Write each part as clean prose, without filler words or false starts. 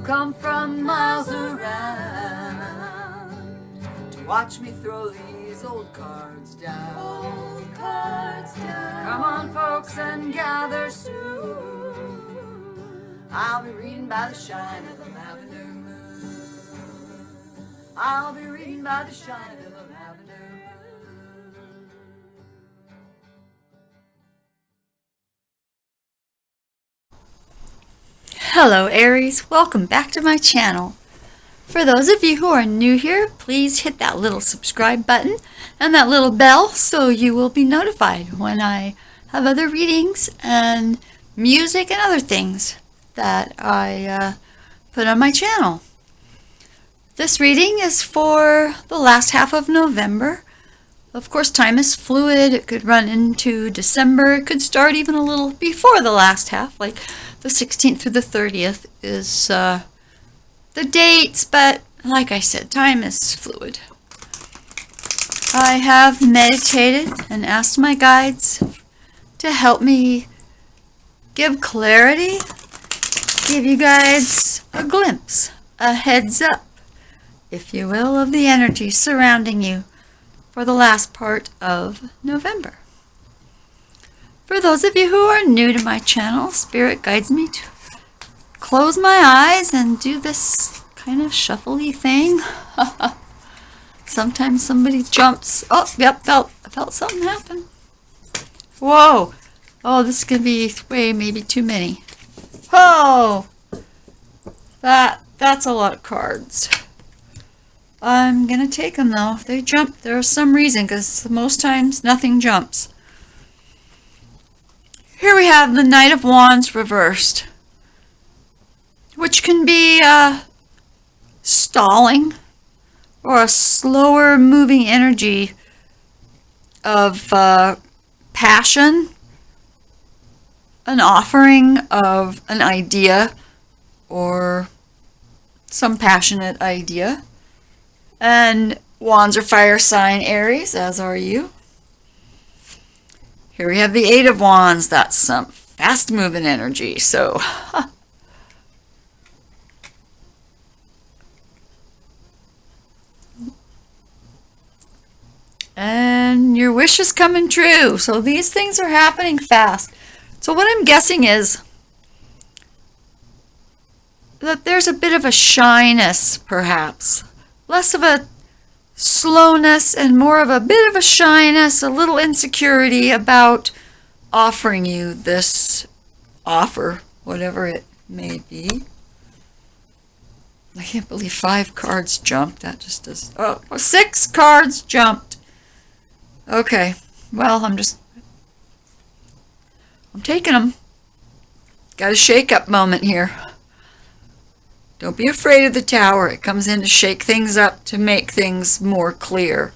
come from miles around to watch me throw these old cards down. Old cards down. Come on, folks, and gather soon. I'll be reading by the shine of the lavender moon. I'll be reading by the shine of the lavender moon. Hello Aries, welcome back to my channel. For those of you who are new here, please hit that little subscribe button and that little bell so you will be notified when I have other readings and music and other things that I put on my channel. This reading is for the last half of November. Of course, time is fluid. It could run into December. It could start even a little before the last half, like the 16th through the 30th is the dates, but like I said, time is fluid. I have meditated and asked my guides to help me give clarity, give you guys a glimpse, a heads up, if you will, of the energy surrounding you for the last part of November. For those of you who are new to my channel, Spirit guides me to close my eyes and do this kind of shuffly thing. Sometimes somebody jumps. Oh, yep, I felt something happen. Whoa. Oh, this could be way maybe too many. Oh, that's a lot of cards. I'm going to take them though. If they jump, there's some reason, because most times nothing jumps. Here we have the Knight of Wands reversed, which can be stalling or a slower moving energy of passion, an offering of an idea or some passionate idea. And Wands are fire sign Aries, as are you. Here we have the Eight of Wands. That's some fast-moving energy. So, and your wish is coming true. So these things are happening fast. So what I'm guessing is that there's a bit of a shyness, perhaps. Less of a slowness and more of a bit of a shyness, a little insecurity about offering you this offer, whatever it may be. I can't believe 5 cards jumped. That just does. Oh, 6 cards jumped. Okay, well, I'm taking them. Got a shake-up moment here. Don't be afraid of the Tower. It comes in to shake things up, to make things more clear.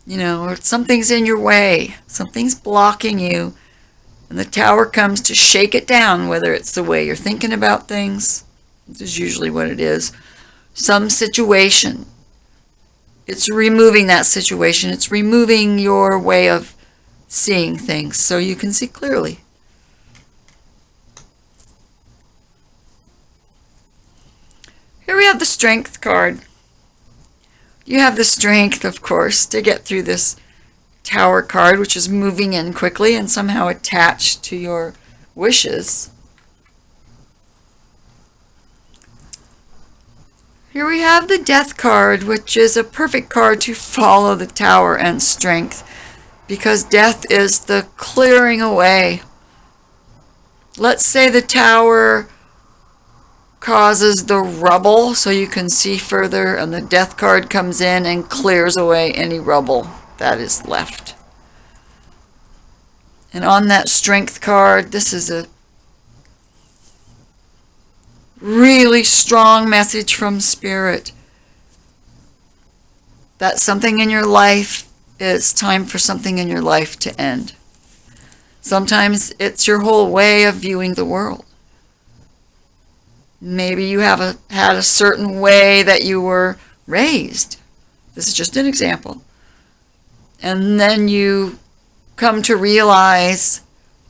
You know, or something's in your way. Something's blocking you. And the Tower comes to shake it down, whether it's the way you're thinking about things. This is usually what it is. Some situation. It's removing that situation. It's removing your way of seeing things so you can see clearly. Here we have the Strength card. You have the strength, of course, to get through this Tower card, which is moving in quickly and somehow attached to your wishes. Here we have the Death card, which is a perfect card to follow the Tower and Strength, because death is the clearing away. Let's say the Tower causes the rubble so you can see further, and the Death card comes in and clears away any rubble that is left. And on that Strength card, this is a really strong message from Spirit that something in your life, it's time for something in your life to end. Sometimes it's your whole way of viewing the world. Maybe you have had a certain way that you were raised. This is just an example. And then you come to realize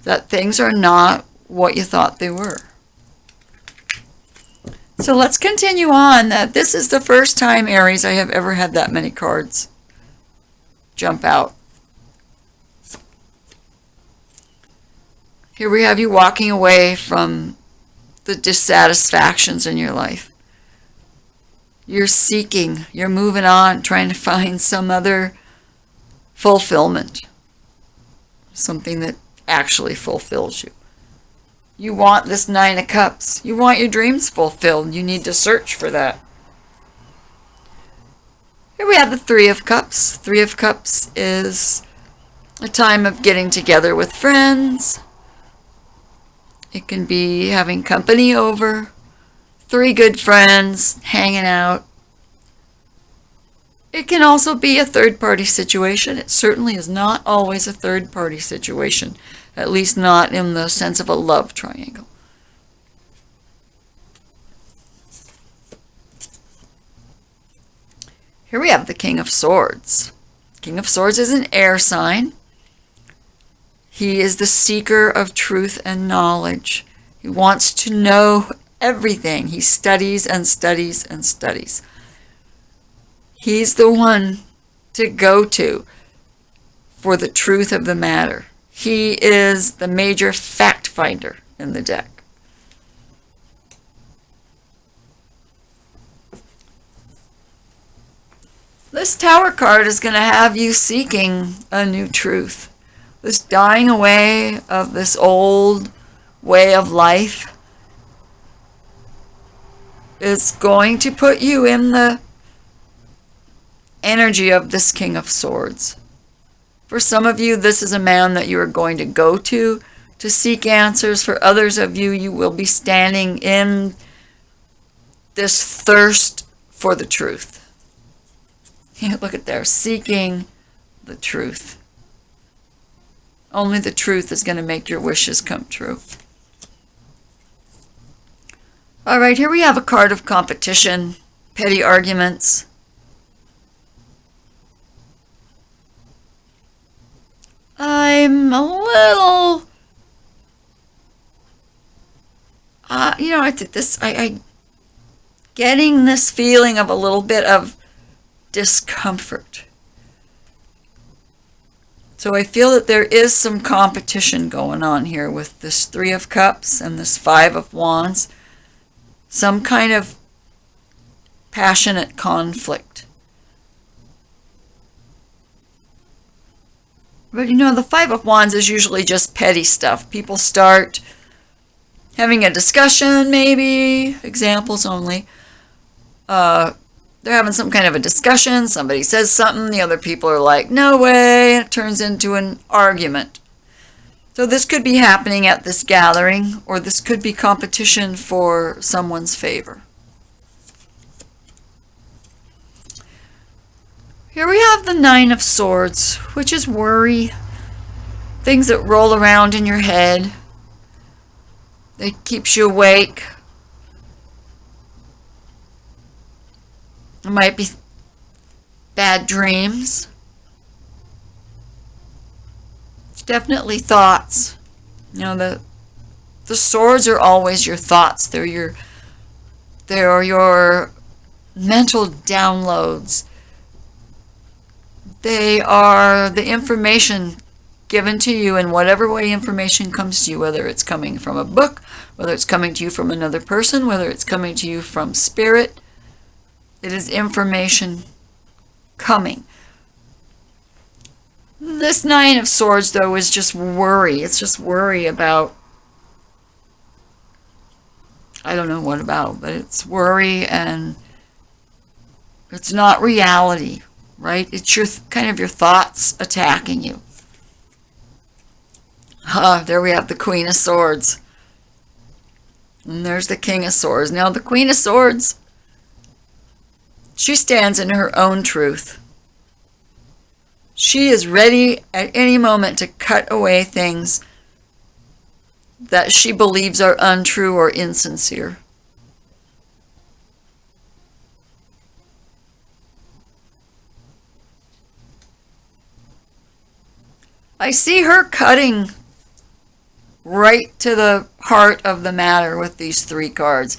that things are not what you thought they were. So let's continue on. This is the first time, Aries, I have ever had that many cards jump out. Here we have you walking away from the dissatisfactions in your life. You're seeking, you're moving on, trying to find some other fulfillment. Something that actually fulfills you. You want this Nine of Cups. You want your dreams fulfilled. You need to search for that. Here we have the Three of Cups. Three of Cups is a time of getting together with friends. It can be having company over. 3 good friends hanging out. It can also be a third-party situation. It certainly is not always a third-party situation, at least not in the sense of a love triangle. Here we have the King of Swords. King of Swords is an air sign. He is the seeker of truth and knowledge. He wants to know everything. He studies and studies and studies. He's the one to go to for the truth of the matter. He is the major fact finder in the deck. This Tower card is going to have you seeking a new truth. This dying away of this old way of life is going to put you in the energy of this King of Swords. For some of you, this is a man that you are going to go to seek answers. For others of you, you will be standing in this thirst for the truth. Look at there, seeking the truth. Only the truth is going to make your wishes come true. All right, here we have a card of competition, petty arguments. I'm a little, I getting this feeling of a little bit of discomfort. So I feel that there is some competition going on here with this Three of Cups and this Five of Wands. Some kind of passionate conflict. But the Five of Wands is usually just petty stuff. People start having a discussion, maybe, examples only. They're having some kind of a discussion. Somebody says something, the other people are like, no way, and it turns into an argument. So this could be happening at this gathering, or this could be competition for someone's favor. Here we have the Nine of Swords, which is worry, things that roll around in your head. It keeps you awake. It might be bad dreams. It's definitely thoughts. The swords are always your thoughts. They're your mental downloads. They are the information given to you in whatever way information comes to you, whether it's coming from a book, whether it's coming to you from another person, whether it's coming to you from spirit. It is information coming. This Nine of Swords, though, is just worry. It's just worry about, I don't know what about, but it's worry, and it's not reality, right? It's your kind of your thoughts attacking you. There we have the Queen of Swords. And there's the King of Swords. Now, the Queen of Swords, she stands in her own truth. She is ready at any moment to cut away things that she believes are untrue or insincere. I see her cutting right to the heart of the matter with these 3 cards.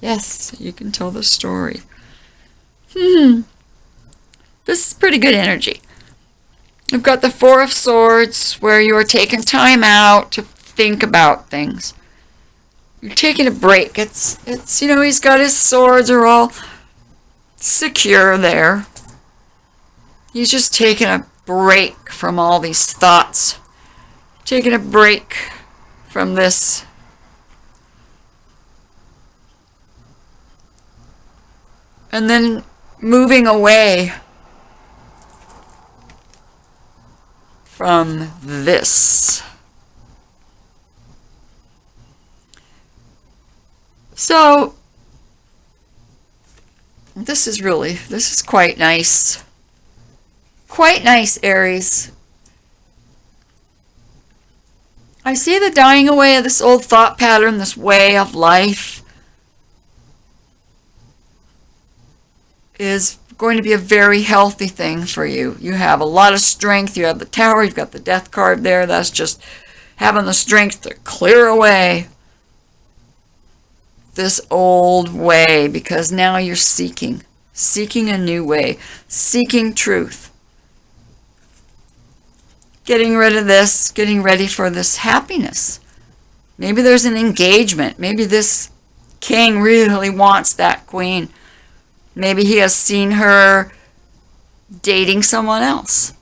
Yes, you can tell the story. This is pretty good energy. We've got the Four of Swords, where you're taking time out to think about things. You're taking a break. It's he's got his swords are all secure there. He's just taking a break from all these thoughts. Taking a break from this. And then moving away from this. So, this is quite nice. Quite nice, Aries. I see the dying away of this old thought pattern, this way of life is going to be a very healthy thing for you. You have a lot of strength. You have the Tower. You've got the Death card there. That's just having the strength to clear away this old way, because now you're seeking a new way, seeking truth. Getting rid of this, getting ready for this happiness. Maybe there's an engagement. Maybe this king really wants that queen. Maybe he has seen her dating someone else,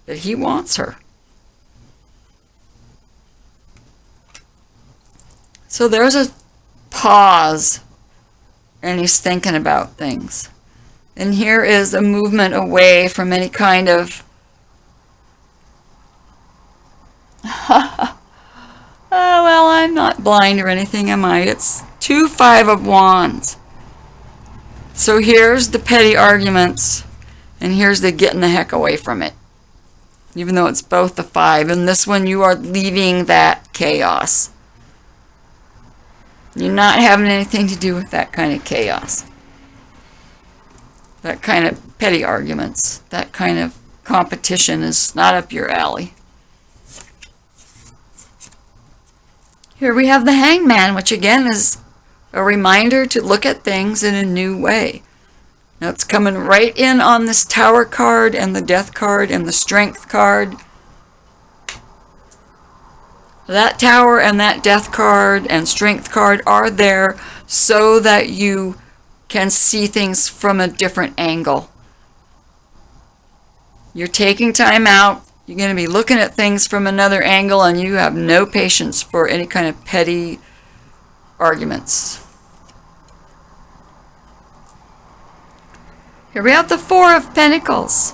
but he wants her. So there's a pause, and he's thinking about things. And here is a movement away from any kind of well, I'm not blind or anything, am I? It's 2 5 of Wands. So here's the petty arguments, and here's the getting the heck away from it. Even though it's both the 5. And this one, you are leaving that chaos. You're not having anything to do with that kind of chaos. That kind of petty arguments. That kind of competition is not up your alley. Here we have the Hangman, which again is a reminder to look at things in a new way. Now it's coming right in on this Tower card and the Death card and the Strength card. That Tower and that Death card and Strength card are there so that you can see things from a different angle. You're taking time out. You're going to be looking at things from another angle, and you have no patience for any kind of petty arguments. Here we have the Four of Pentacles.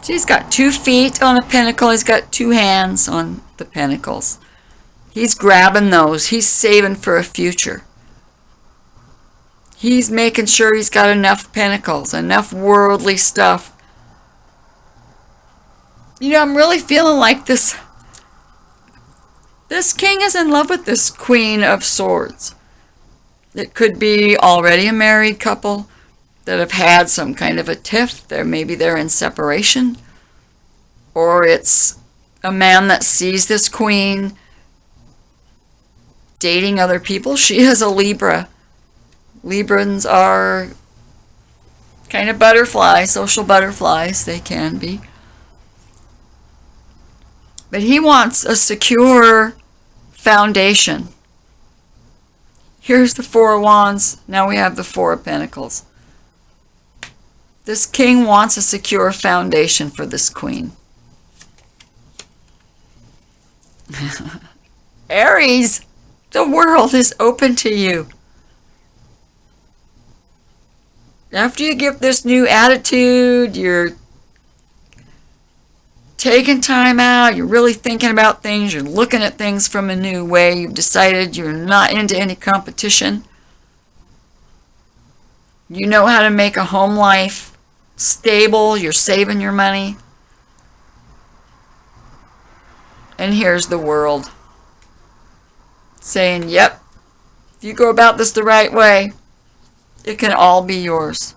So he's got 2 feet on a pentacle. He's got 2 hands on the pentacles. He's grabbing those. He's saving for a future. He's making sure he's got enough pentacles, enough worldly stuff. I'm really feeling like this king is in love with this Queen of Swords. It could be already a married couple that have had some kind of a tiff. Maybe they're in separation. Or it's a man that sees this queen dating other people. She is a Libra. Librans are kind of butterflies, social butterflies. They can be. But he wants a secure foundation. Here's the Four of Wands. Now we have the Four of Pentacles. This king wants a secure foundation for this queen. Aries, the world is open to you. After you get this new attitude, you're taking time out, you're really thinking about things, you're looking at things from a new way, you've decided you're not into any competition. You know how to make a home life stable, you're saving your money. And here's the world saying, yep, if you go about this the right way, it can all be yours.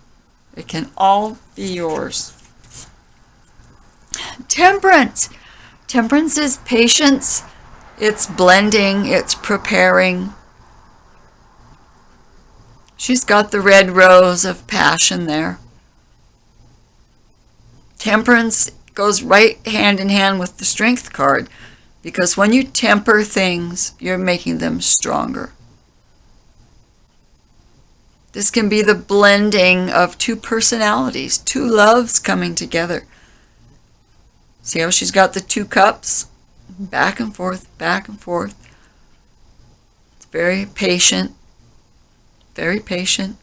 It can all be yours. Temperance. Temperance is patience. It's blending. It's preparing. She's got the red rose of passion there. Temperance goes right hand in hand with the Strength card, because when you temper things, you're making them stronger. This can be the blending of two personalities, two loves coming together. See how she's got the two cups? Back and forth, back and forth. It's very patient, very patient.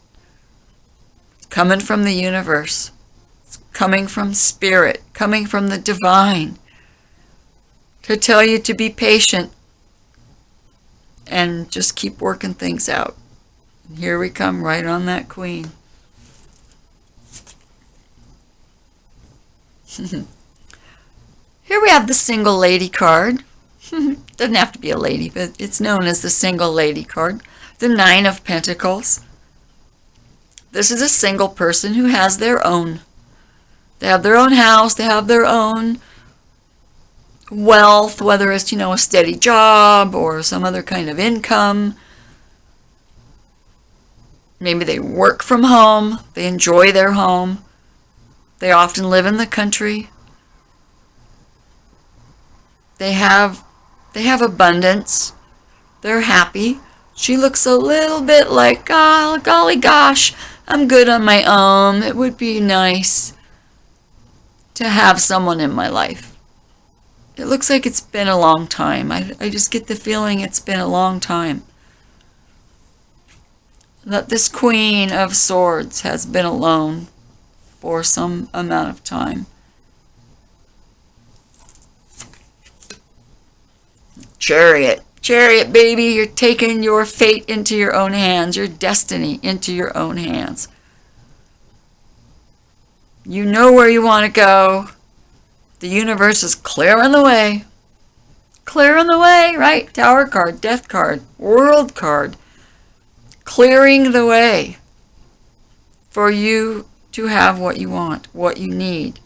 It's coming from the universe. It's coming from spirit, coming from the divine, to tell you to be patient and just keep working things out. And here we come, right on that queen. Here we have the single lady card. Doesn't have to be a lady, but it's known as the single lady card. The Nine of Pentacles. This is a single person who has their own. They have their own house, they have their own wealth, whether it's, a steady job or some other kind of income. Maybe they work from home, they enjoy their home. They often live in the country. They have abundance. They're happy. She looks a little bit like, oh, golly gosh, I'm good on my own. It would be nice to have someone in my life. It looks like it's been a long time. I just get the feeling it's been a long time. That this Queen of Swords has been alone for some amount of time. Chariot. Chariot, baby, you're taking your fate into your own hands, your destiny into your own hands. You know where you want to go. The universe is clearing the way. Clearing the way, right? Tower card, Death card, World card. Clearing the way for you to have what you want, what you need.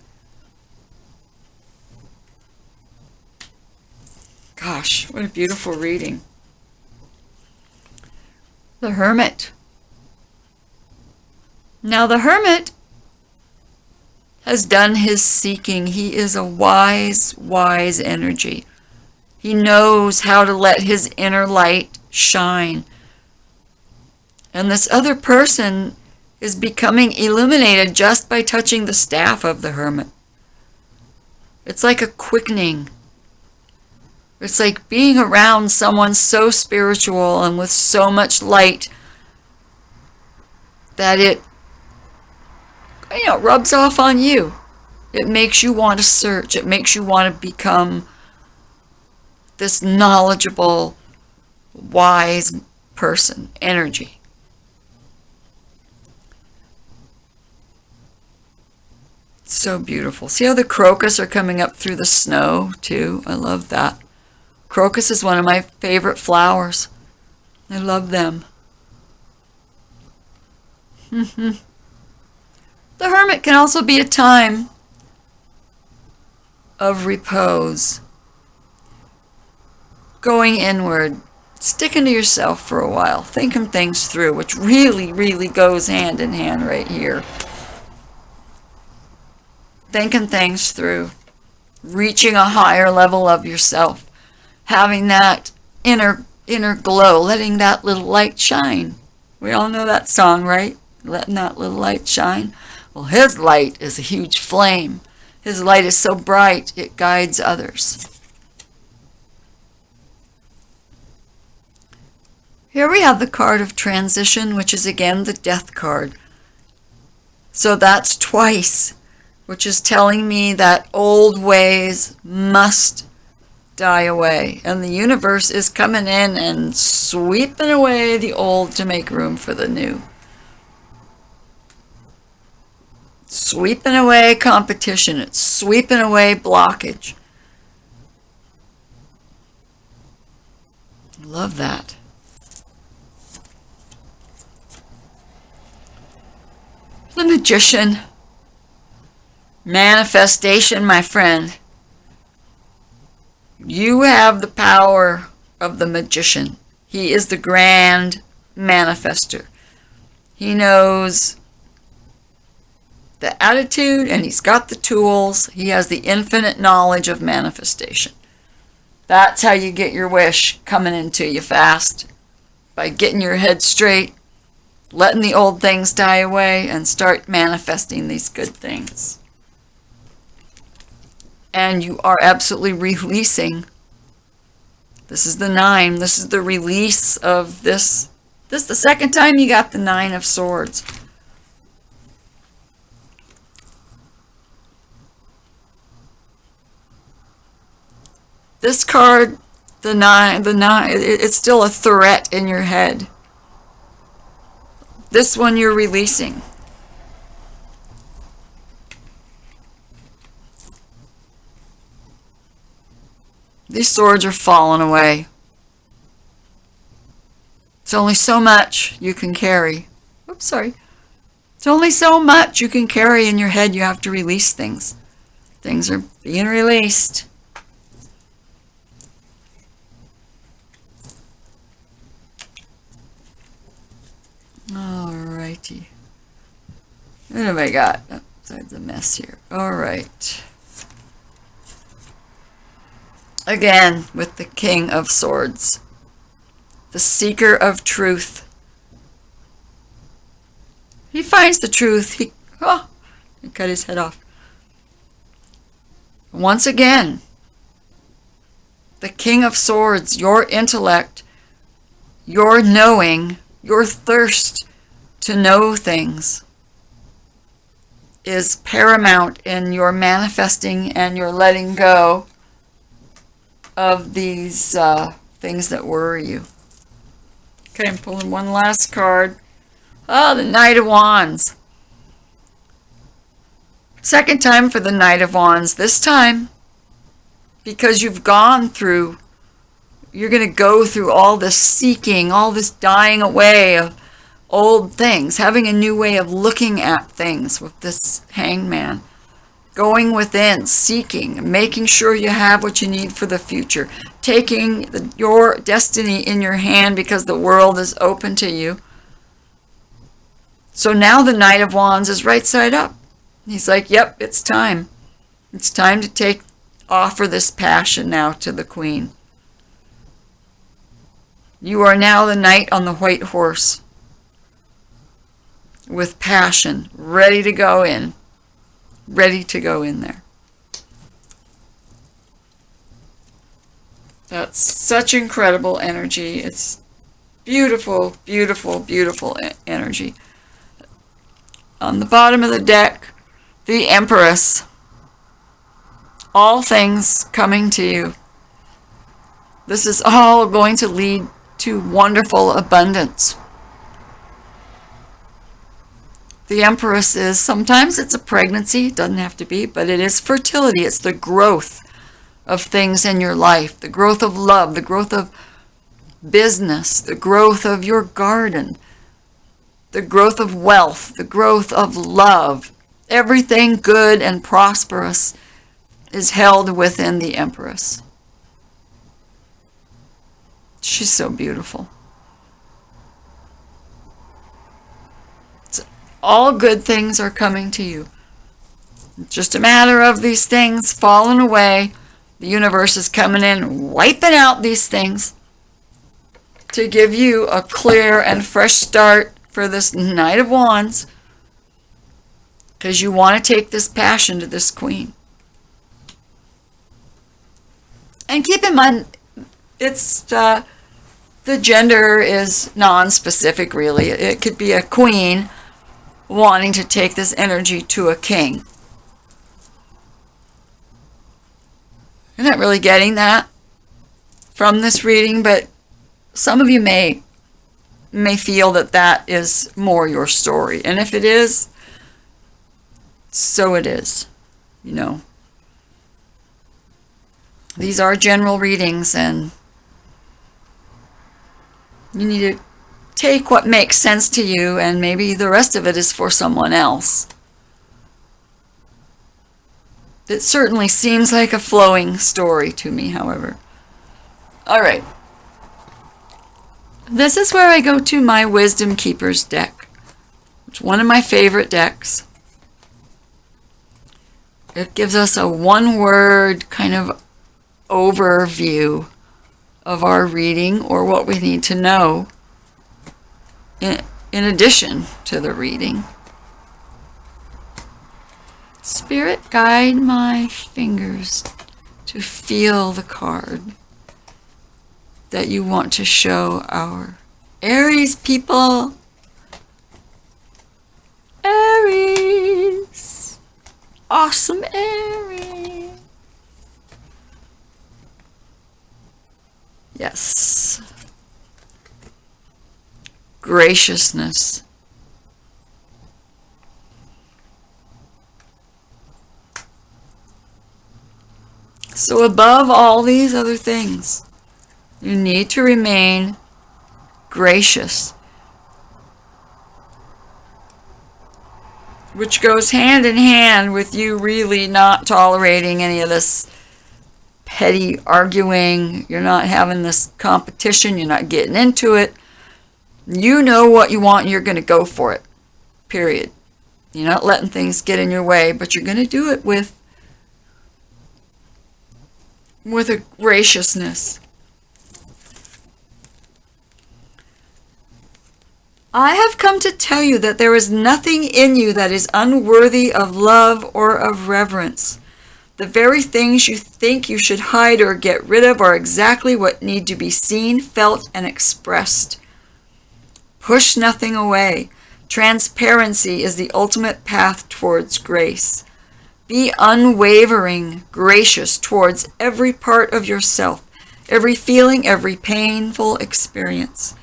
Gosh, what a beautiful reading. The Hermit. Now the Hermit has done his seeking. He is a wise, wise energy. He knows how to let his inner light shine. And this other person is becoming illuminated just by touching the staff of the Hermit. It's like a quickening. It's like being around someone so spiritual and with so much light that it rubs off on you. It makes you want to search. It makes you want to become this knowledgeable, wise person, energy. So beautiful. See how the crocus are coming up through the snow too? I love that. Crocus is one of my favorite flowers. I love them. The Hermit can also be a time of repose. Going inward. Sticking to yourself for a while. Thinking things through, which really, really goes hand in hand right here. Thinking things through. Reaching a higher level of yourself. Having that inner glow, letting that little light shine. We all know that song, right? Letting that little light shine. Well, his light is a huge flame. His light is so bright, it guides others. Here we have the card of transition, which is again the Death card. So that's twice, which is telling me that old ways must die away. And the universe is coming in and sweeping away the old to make room for the new. Sweeping away competition. It's sweeping away blockage. Love that. The Magician. Manifestation, my friend. You have the power of the Magician. He is the grand manifester. He knows the attitude, and he's got the tools. He has the infinite knowledge of manifestation. That's how you get your wish coming into you fast. By getting your head straight, letting the old things die away, and start manifesting these good things. And you are absolutely releasing. This is the 9. This is the release of this. This is the second time you got the 9 of Swords. This card, the 9, it's still a threat in your head. This one you're releasing. These swords are falling away. It's only so much you can carry. Oops, sorry. It's only so much you can carry in your head. You have to release things. Things are being released. Alrighty. What have I got? Outside the mess here. Alright. Again, with the King of Swords. The seeker of truth. He finds the truth. He cut his head off. Once again, the King of Swords, your intellect, your knowing, your thirst to know things is paramount in your manifesting and your letting go of these things that worry you. Okay, I'm pulling one last card. Oh, the Knight of Wands. Second time for the Knight of Wands. This time, because you've gone through, you're going to go through all this seeking, all this dying away of old things, having a new way of looking at things with this Hanged Man. Going within, seeking, making sure you have what you need for the future. Taking your destiny in your hand because the world is open to you. So now the Knight of Wands is right side up. He's like, yep, it's time. It's time to offer this passion now to the Queen. You are now the knight on the white horse. With passion, ready to go in. Ready to go in there. That's such incredible energy. It's beautiful, beautiful, beautiful energy. On the bottom of the deck, the Empress. All things coming to you. This is all going to lead to wonderful abundance. The Empress is, sometimes it's a pregnancy, it doesn't have to be, but it is fertility. It's the growth of things in your life, the growth of love, the growth of business, the growth of your garden, the growth of wealth, the growth of love. Everything good and prosperous is held within the Empress. She's so beautiful. All good things are coming to you. It's just a matter of these things falling away. The universe is coming in, wiping out these things to give you a clear and fresh start for this Knight of Wands, because you want to take this passion to this Queen. And keep in mind, it's the gender is non-specific, really. It could be a queen wanting to take this energy to a king. I'm not really getting that from this reading, but some of you may feel that that is more your story. And if it is, so it is. You know, these are general readings, and you need to take what makes sense to you, and maybe the rest of it is for someone else. It certainly seems like a flowing story to me, however. Alright. This is where I go to my Wisdom Keepers deck. It's one of my favorite decks. It gives us a one-word kind of overview of our reading or what we need to know in addition to the reading. Spirit, guide my fingers to feel the card that you want to show our Aries people. Aries. Awesome Aries. Yes. Graciousness. So above all these other things, you need to remain gracious, which goes hand in hand with you really not tolerating any of this petty arguing. You're not having this competition. You're not getting into it. You know what you want and you're going to go for it. Period. You're not letting things get in your way, but you're going to do it with a graciousness. I have come to tell you that there is nothing in you that is unworthy of love or of reverence. The very things you think you should hide or get rid of are exactly what need to be seen, felt, and expressed. Push nothing away. Transparency is the ultimate path towards grace. Be unwavering, gracious towards every part of yourself, every feeling, every painful experience.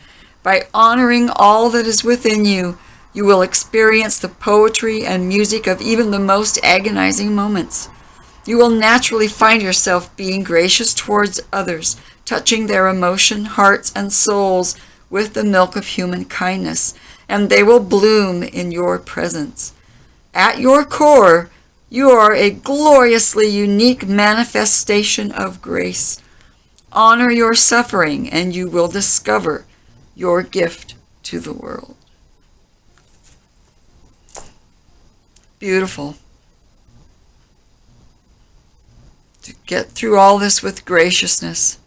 By honoring all that is within you, you will experience the poetry and music of even the most agonizing moments. You will naturally find yourself being gracious towards others, touching their emotion, hearts, and souls with the milk of human kindness, and they will bloom in your presence. At your core, you are a gloriously unique manifestation of grace. Honor your suffering, and you will discover your gift to the world. Beautiful. To get through all this with graciousness.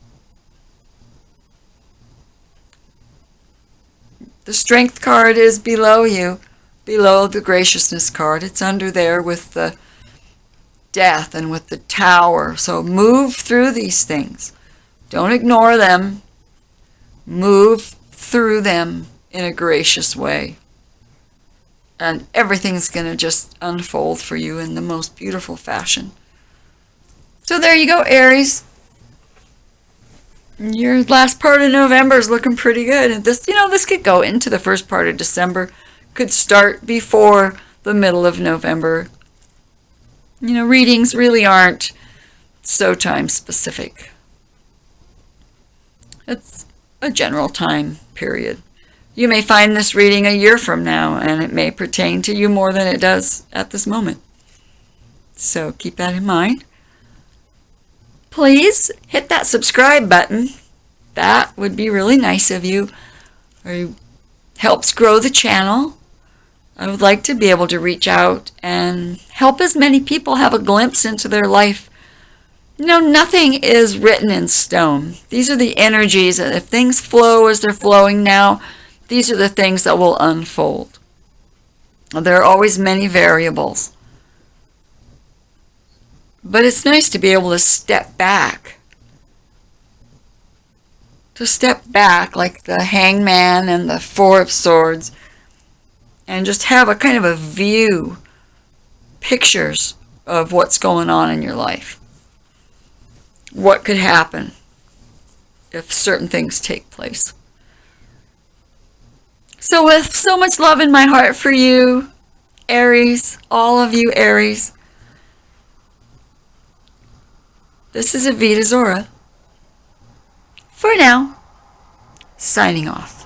The Strength card is below you, below the Graciousness card. It's under there with the Death and with the Tower. So move through these things. Don't ignore them. Move through them in a gracious way. And everything's going to just unfold for you in the most beautiful fashion. So there you go, Aries. Your last part of November is looking pretty good. And this, this could go into the first part of December. Could start before the middle of November. Readings really aren't so time specific. It's a general time period. You may find this reading a year from now, and it may pertain to you more than it does at this moment. So keep that in mind. Please hit that subscribe button. That would be really nice of you. It helps grow the channel. I would like to be able to reach out and help as many people have a glimpse into their life. Nothing is written in stone. These are the energies, and if things flow as they're flowing now, these are the things that will unfold. There are always many variables. But it's nice to be able to step back. To step back like the Hangman and the Four of Swords, and just have a kind of a view, pictures of what's going on in your life. What could happen if certain things take place. So with so much love in my heart for you, Aries, all of you Aries, this is Avitazorrah. For now, signing off.